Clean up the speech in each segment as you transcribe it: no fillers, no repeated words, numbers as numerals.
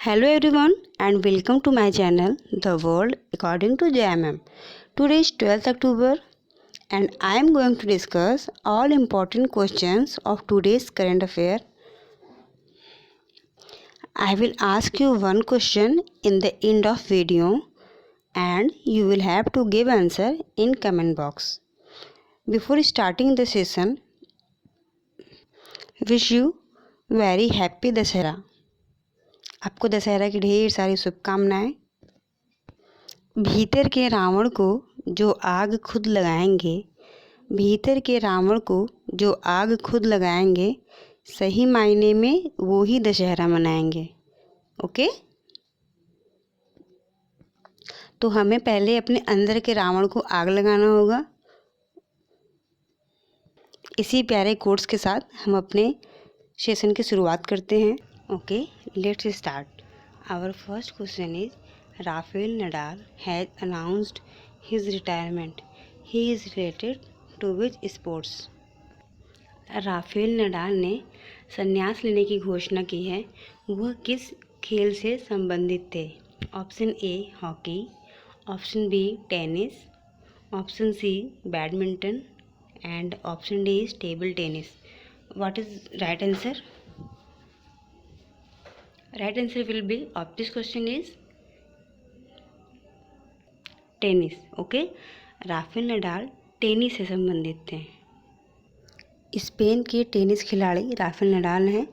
Hello everyone and welcome to my channel The World According to JMM. Today is 12th October and I am going to discuss all important questions of today's current affair. I will ask you one question in the end of video and you will have to give answer in comment box. Before starting the session, wish you very happy Dussehra. आपको दशहरा की ढेर सारी शुभकामनाएं. भीतर के रावण को जो आग खुद लगाएंगे, भीतर के रावण को जो आग खुद लगाएंगे, सही मायने में वो ही दशहरा मनाएंगे. ओके, तो हमें पहले अपने अंदर के रावण को आग लगाना होगा. इसी प्यारे कोट्स के साथ हम अपने सेशन की शुरुआत करते हैं. Okay, let's start. Our first question is Rafael Nadal has announced his retirement. He is related to which sports? Rafael Nadal ने संन्यास लेने की घोषणा की है. वह किस खेल से संबंधित थे? Option A hockey, option B tennis, option C badminton and option D is table tennis. What is right answer? Right answer will be of this question is tennis. Okay, Rafael Nadal tennis से संबंधित थे. Spain के tennis खिलाड़ी Rafael Nadal हैं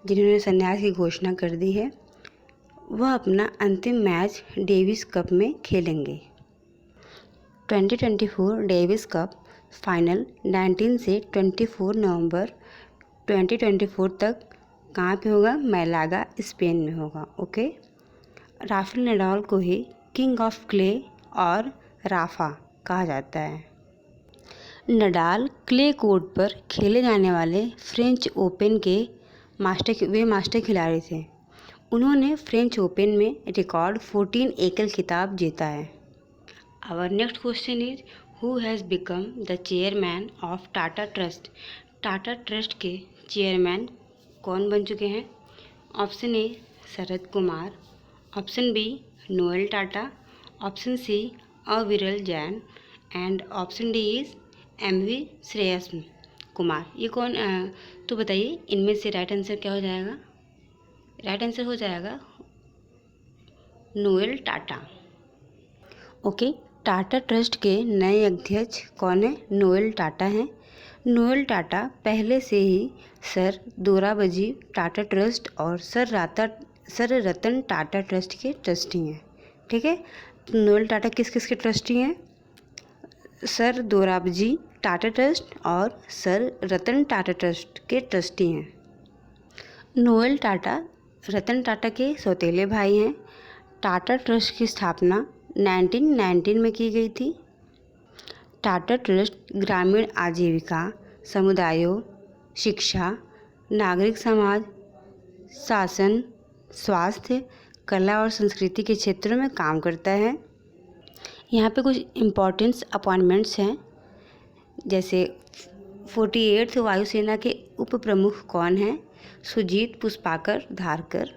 जिन्होंने संन्यास की घोषणा कर दी है. वह अपना अंतिम मैच डेविस कप में खेलेंगे. 2024 डेविस कप फाइनल 19 से 24 नवंबर 2024 तक कहाँ पे होगा? मैलागा, स्पेन में होगा. ओके, राफेल नडाल को ही किंग ऑफ क्ले और राफा कहा जाता है. नडाल क्ले कोर्ट पर खेले जाने वाले फ्रेंच ओपन के मास्टर खिलाड़ी थे. उन्होंने फ्रेंच ओपन में रिकॉर्ड 14 एकल खिताब जीता है. Our next question is who has become the chairman of Tata Trust? Tata Trust के चेयरमैन कौन बन चुके हैं? Option A Sharad Kumar, option B Noel Tata, option C Aviral Jain and option D is MV Shreyas Kumar. ये कौन? तो बताइए इनमें से राइट आंसर क्या हो जाएगा? राइट आंसर हो जाएगा Noel Tata. Okay, Tata Trust के नए अध्यक्ष कौन है? नोएल टाटा हैं. नोएल टाटा पहले से ही सर दोराबजी टाटा ट्रस्ट और सर रतन टाटा ट्रस्ट के ट्रस्टी हैं. ठीक है, नोएल टाटा किस किस के ट्रस्टी हैं? सर दोराबजी टाटा ट्रस्ट और सर रतन टाटा ट्रस्ट के ट्रस्टी हैं. नोएल टाटा रतन टाटा के सौतेले भाई हैं. टाटा ट्रस्ट की स्थापना 1919 में की गई थी. टाटा ट्रस्ट ग्रामीण आजीविका, समुदायों, शिक्षा, नागरिक समाज, शासन, स्वास्थ्य, कला और संस्कृति के क्षेत्रों में काम करता है. यहाँ पे कुछ इम्पोर्टेंट्स अपॉइंटमेंट्स हैं, जैसे 48th वायुसेना के उप प्रमुख कौन हैं? सुजीत पुष्पाकर धारकर.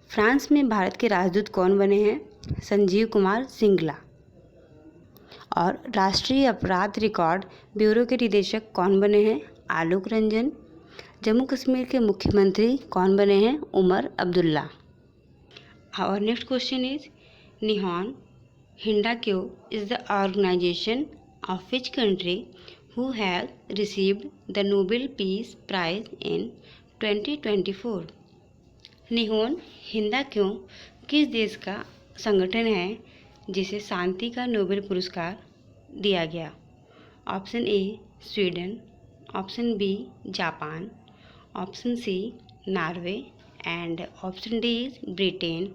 फ्रांस में भारत के राजदूत कौन बने हैं? संजीव कुमार सिंगला. और राष्ट्रीय अपराध रिकॉर्ड ब्यूरो के निदेशक कौन बने हैं? आलोक रंजन. जम्मू कश्मीर के मुख्यमंत्री कौन बने हैं? Omar Abdullah. Our next question is Nihon Hindakyo is the organization of which country who has received the Nobel Peace Prize in 2024? निहोन हिंदाक्यो किस देश का संगठन है जिसे शांति का नोबेल पुरस्कार दिया गया? Option A Sweden, option B Japan, option C Norway and option D is Britain.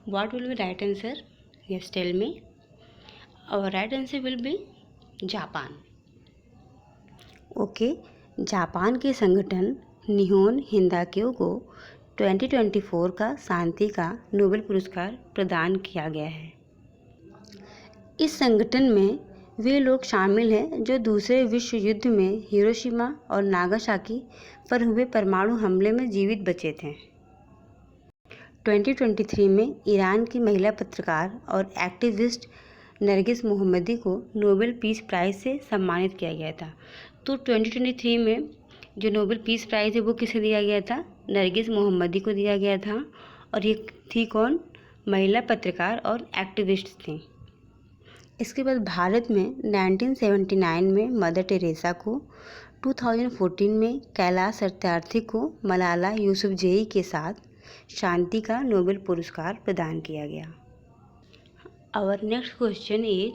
What will be right answer? Yes, tell me. Our right answer will be Japan. Okay, Japan के संगठन निहोन हिंदाक्यो को 2024 का शांति का Nobel पुरस्कार प्रदान किया गया है. इस संगठन में वे लोग शामिल हैं जो दूसरे विश्व युद्ध में हिरोशिमा और नागासाकी पर हुए परमाणु हमले में जीवित बचे थे. 2023 में ईरान की महिला पत्रकार और एक्टिविस्ट नरगिस मोहम्मदी को नोबेल पीस प्राइज़ से सम्मानित किया गया था। तो 2023 में जो नोबेल पीस प्राइज़ है वो किसे दिया गया था? नरगिस मोहम्मदी को दिया गया था। और ये थी कौन? महिला पत्रकार और एक्टिविस्ट थी। इसके बाद भारत में 1979 में मदर टेरेसा को, 2014 में कैलाश सत्यार्थी को मलाला यूसुफजई के साथ शांति का नोबेल पुरस्कार प्रदान किया गया। Our next question is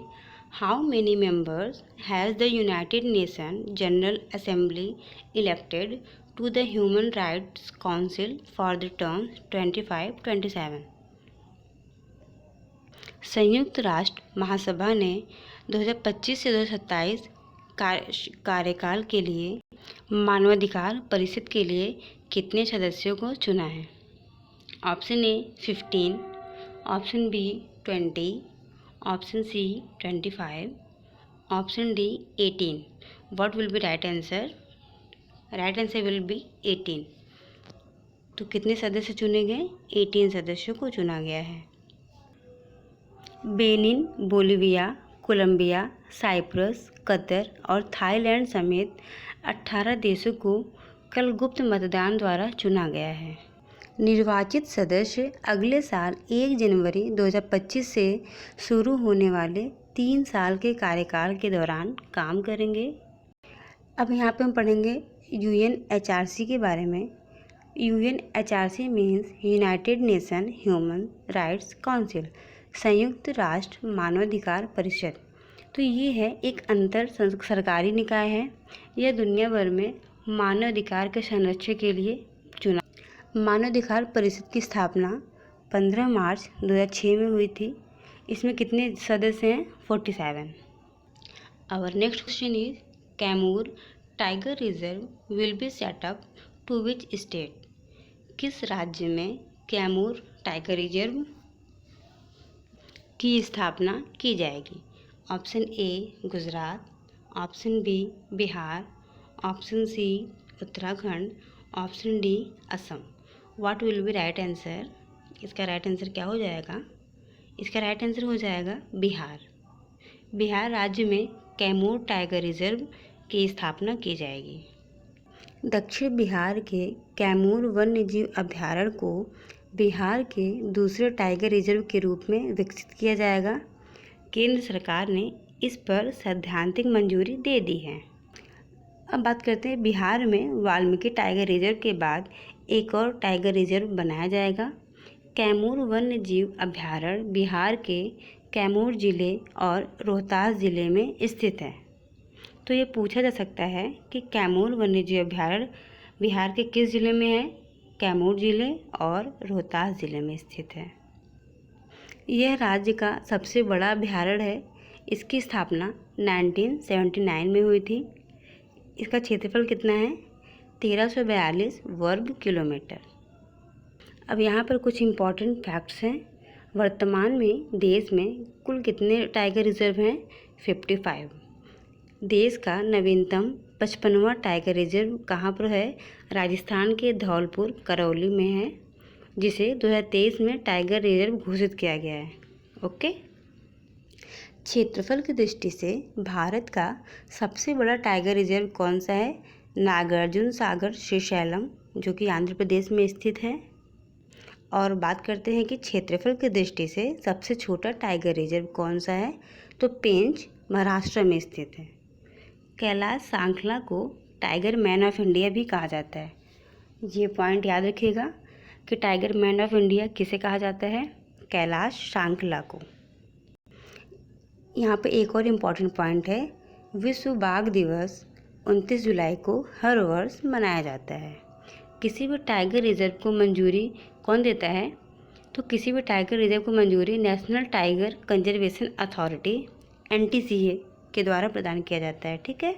how many members has the United Nation General Assembly elected to the Human Rights Council for the term 25-27? संयुक्त राष्ट्र महासभा ने 2025 से 2027 कार्यकाल के लिए मानवाधिकार परिषद के लिए कितने सदस्यों को चुना है? Option A 15, option B 20, option C 25, option D 18. What will be right answer? Right answer will be 18. तो कितने सदस्य चुने गए? 18 सदस्यों को चुना गया है। Benin, Bolivia, Colombia, Cyprus, Qatar और थाईलैंड समेत 18 देशों को कल गुप्त मतदान द्वारा चुना गया है। निर्वाचित सदस्य अगले साल 1 जनवरी 2025 से शुरू होने वाले 3 साल के कार्यकाल के दौरान काम करेंगे। अब यहाँ पे हम पढ़ेंगे UNHRC के बारे में। UNHRC means United nation human Rights council, संयुक्त राष्ट्र मानवाधिकार परिषद। तो ये है एक अंतर सरकारी निकाय है। यह दुनिया भर में मानवाधिकार के संरक्षण के लिए चुना। मानवाधिकार परिषद की स्थापना 15 मार्च 2006 में हुई थी। इसमें कितने सदस्य हैं? 47। Our next question is Kaimur tiger reserve will be set up to which state? किस राज्य में कैमूर टाइगर रिजर्व की स्थापना की जाएगी? Option A Gujarat, option B Bihar, option C Uttarakhand, option D Assam. What will be right answer? इसका राइट आंसर क्या हो जाएगा? इसका राइट आंसर हो जाएगा बिहार। बिहार राज्य में कैमूर टाइगर रिजर्व की स्थापना की जाएगी। दक्षिण बिहार के कैमूर वन्यजीव अभयारण्य को बिहार के दूसरे टाइगर रिजर्व के रूप में विकसित किया जाएगा। केंद्र सरकार ने इस पर सैद्धांतिक मंजूरी दे दी है। अब बात करते हैं बिहार में वाल्मीकि टाइगर रिजर्व के बाद एक और टाइगर रिजर्व बनाया जाएगा। कैमूर वन्यजीव अभयारण्य बिहार के कैमूर जिले और रोहतास जिले में स्थित है। तो ये पूछा जा सकता है कि कैमूर वन्यजीव अभयारण्य बिहार के किस जिले में है? कैमूर जिले और रोहतास जिले में स्थित है। यह राज्य का सबसे बड़ा अभयारण्य है। इसकी स्थापना 1979 में हुई थी। इसका क्षेत्रफल कितना है? 1342 वर्ग किलोमीटर। अब यहाँ पर कुछ इम्पॉर्टेंट फैक्ट्स हैं। वर्तमान में देश में कुल कितने टाइगर रिजर्व हैं? 55। देश का नवीनतम 55वां टाइगर रिजर्व कहाँ पर है? राजस्थान के धौलपुर करौली में है, जिसे 2023 में टाइगर रिजर्व घोषित किया गया है। ओके। क्षेत्रफल की दृष्टि से भारत का सबसे बड़ा टाइगर रिजर्व कौन सा है? नागार्जुन सागर श्रीशैलम, जो कि आंध्र प्रदेश में स्थित है। और बात करते हैं कि क्षेत्रफल की दृष्टि से सबसे छोटा टाइगर रिजर्व कौन सा है? तो पेंच महाराष्ट्र में स्थित है। कैलाश सांखला को टाइगर मैन ऑफ इंडिया भी कहा जाता है। ये पॉइंट याद रखिएगा कि टाइगर मैन ऑफ इंडिया किसे कहा जाता है? कैलाश सांखला को। यहाँ पे एक और इम्पॉर्टेंट पॉइंट है। विश्व बाघ दिवस 29 जुलाई को हर वर्ष मनाया जाता है। किसी भी टाइगर रिजर्व को मंजूरी कौन देता है? तो किसी भी टाइगर रिजर्व को मंजूरी National Tiger Conservation Authority NTCA के द्वारा प्रदान किया जाता है। ठीक है।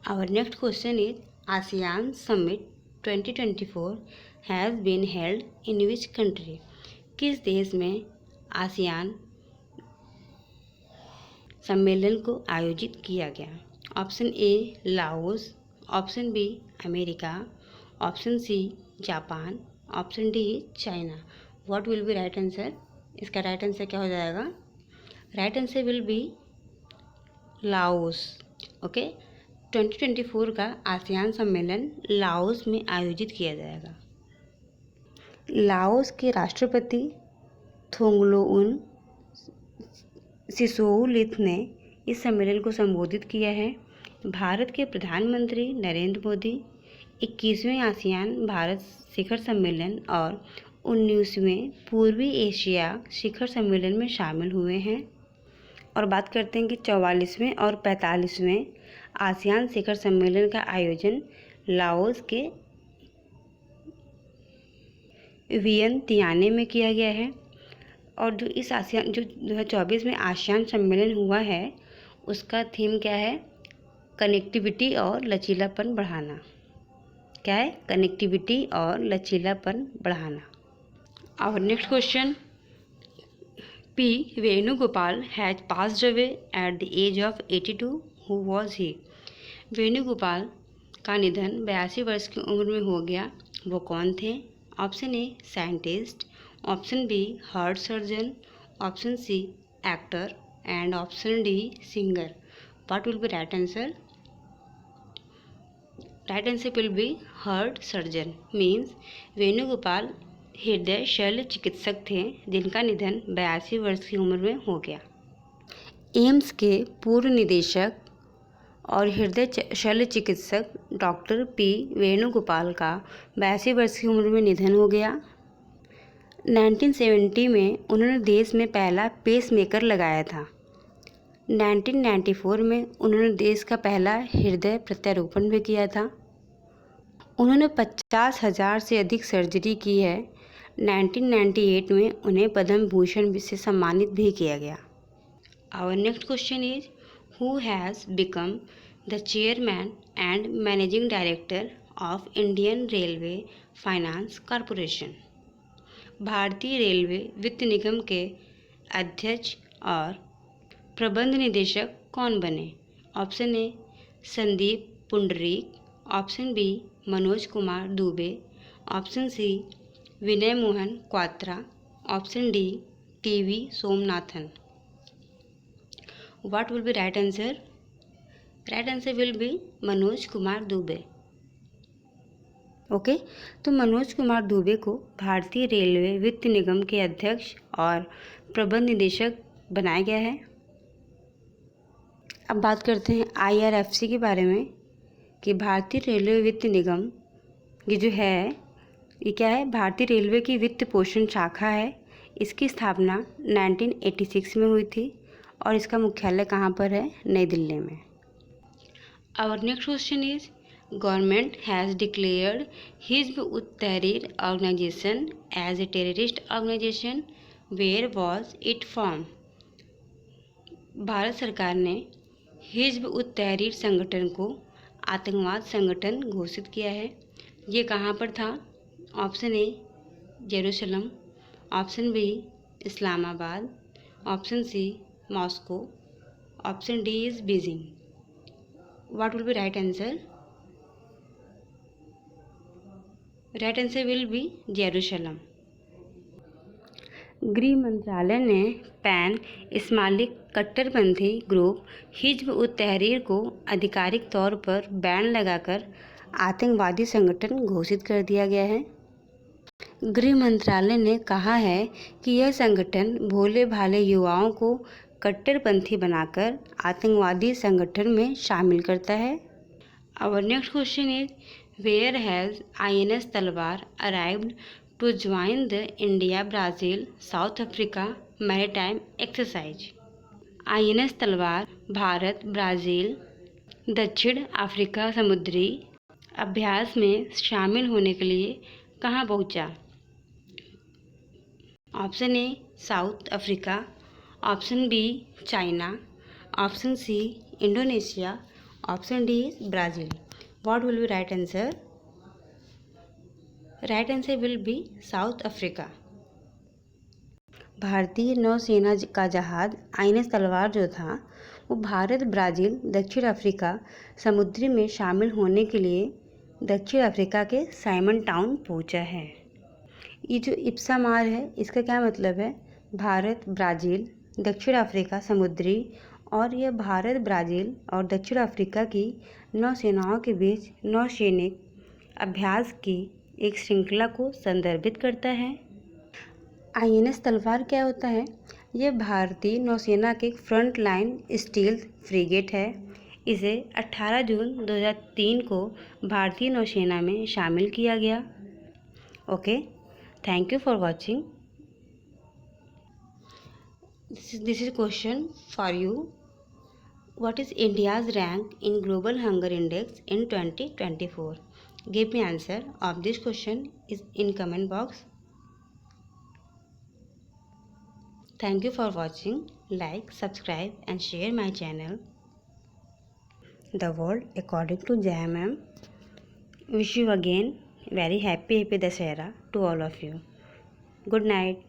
Our next question is ASEAN summit 2024 has been held in which country? किस देश में आसियान सम्मेलन को आयोजित किया गया? Option A Laos, option B America, option C Japan, option D China. What will be right answer? इसका राइट आंसर क्या हो जाएगा? Right answer will be Laos. Okay, 2024 का आसियान सम्मेलन लाओस में आयोजित किया जाएगा। लाओस के राष्ट्रपति थोंगलोउन सिसोउलिथ ने इस सम्मेलन को संबोधित किया है। भारत के प्रधानमंत्री नरेंद्र मोदी 21वें आसियान भारत शिखर सम्मेलन और 19वें पूर्वी एशिया शिखर सम्मेलन में शामिल हुए हैं। और बात करते हैं कि 44वें और 45वें आसियान शिखर सम्मेलन का आयोजन लाओस के वियंतियाने में किया गया है। और जो इस आसियान जो 2024 में आसियान सम्मेलन हुआ है उसका थीम क्या है? कनेक्टिविटी और लचीलापन बढ़ाना। क्या है? कनेक्टिविटी और लचीलापन बढ़ाना। Our next question, P Venugopal has passed away at the age of 82। Who was he? Venugopal का निधन 82 वर्ष की उम्र में हो गया। वो कौन थे? Option A scientist, option B heart surgeon, option C actor and option D singer. What will be right answer? Right answer will be heart surgeon. Means Venugopal हृदय शल्य चिकित्सक थे जिनका निधन 82 वर्ष की उम्र में हो गया। एम्स के पूर्व निदेशक और हृदय शल्य चिकित्सक डॉक्टर पी वेणुगोपाल का 82 वर्ष की उम्र में निधन हो गया। 1970 में उन्होंने देश में पहला पेसमेकर लगाया था। 1994 में उन्होंने देश का पहला हृदय प्रत्यारोपण भी किया था। उन्होंने 50,000 से अधिक सर्जरी की है। 1998 में उन्हें पद्म भूषण से सम्मानित भी किया गया। Our next question is, who has become the chairman and managing director of Indian Railway Finance Corporation? भारतीय रेलवे वित्त निगम के अध्यक्ष और प्रबंध निदेशक कौन बने? Option A Sandeep Pundrik, option B Manoj Kumar Dubey, option C Vinay Mohan Kwatra, option D TV Somanathan. What will be right answer? Right answer will be Manoj Kumar Dubey. Okay, तो मनोज कुमार दुबे को भारतीय रेलवे वित्त निगम के अध्यक्ष और प्रबंध निदेशक बनाया गया है। अब बात करते हैं IRFC के बारे में कि भारतीय रेलवे वित्त निगम ये जो है ये क्या है? भारतीय रेलवे की वित्त पोषण शाखा है। इसकी स्थापना 1986 में हुई थी और इसका मुख्यालय कहाँ पर है? नई दिल्ली में। Our next question is, government has declared Hizb ut Tahrir organisation as a terrorist organisation. Where was it form? Bharat सरकार ने हिज़्ब उत तहरीर संगठन को आतंकवाद संगठन घोषित किया है। ये कहाँ पर था? Option A Jerusalem, option B Islamabad, option C Moscow, option D is Beijing. What will be right answer? Right answer will be Jerusalem. गृह मंत्रालय ने पैन इस्मालिक कट्टरपंथी ग्रुप हिज़्ब उत तहरीर को आधिकारिक तौर पर बैन लगाकर आतंकवादी संगठन घोषित कर दिया गया है। गृह मंत्रालय ने कहा है कि यह संगठन भोले भाले युवाओं को कट्टरपंथी बनाकर आतंकवादी संगठन में शामिल करता है। Our next question is, where has INS Talwar arrived to join the India Brazil South Africa maritime exercise? INS Talwar Bharat Brazil दक्षिण अफ्रीका समुद्री अभ्यास में शामिल होने के लिए कहाँ पहुँचा? Option A South Africa, option B China, option C Indonesia, option D Brazil. What will be right answer? Right answer will be South Africa. भारतीय नौसेना का जहाज INS तलवार जो था वो भारत ब्राज़ील दक्षिण अफ्रीका समुद्री में शामिल होने के लिए दक्षिण अफ्रीका के साइमन टाउन पहुंचा है। ये जो इप्सामार है इसका क्या मतलब है? भारत, ब्राज़ील, दक्षिण अफ्रीका समुद्री, और यह भारत, ब्राज़ील और दक्षिण अफ्रीका की नौसेनाओं के बीच नौसैनिक अभ्यास की एक श्रृंखला को संदर्भित करता है। INS तलवार क्या होता है? यह भारतीय नौसेना के फ्रंट लाइन स्टील्थ फ्रिगेट है। इसे 18 जून 2003 को भारतीय नौसेना में शामिल किया गया। Okay, thank you for watching. This is question for you. What is India's rank in Global Hunger Index in 2024? Give me answer of this question is in comment box. Thank you for watching. Like, subscribe and share my channel. The world according to Jaya ma'am. Wish you again very happy Dasahara to all of you. Good night.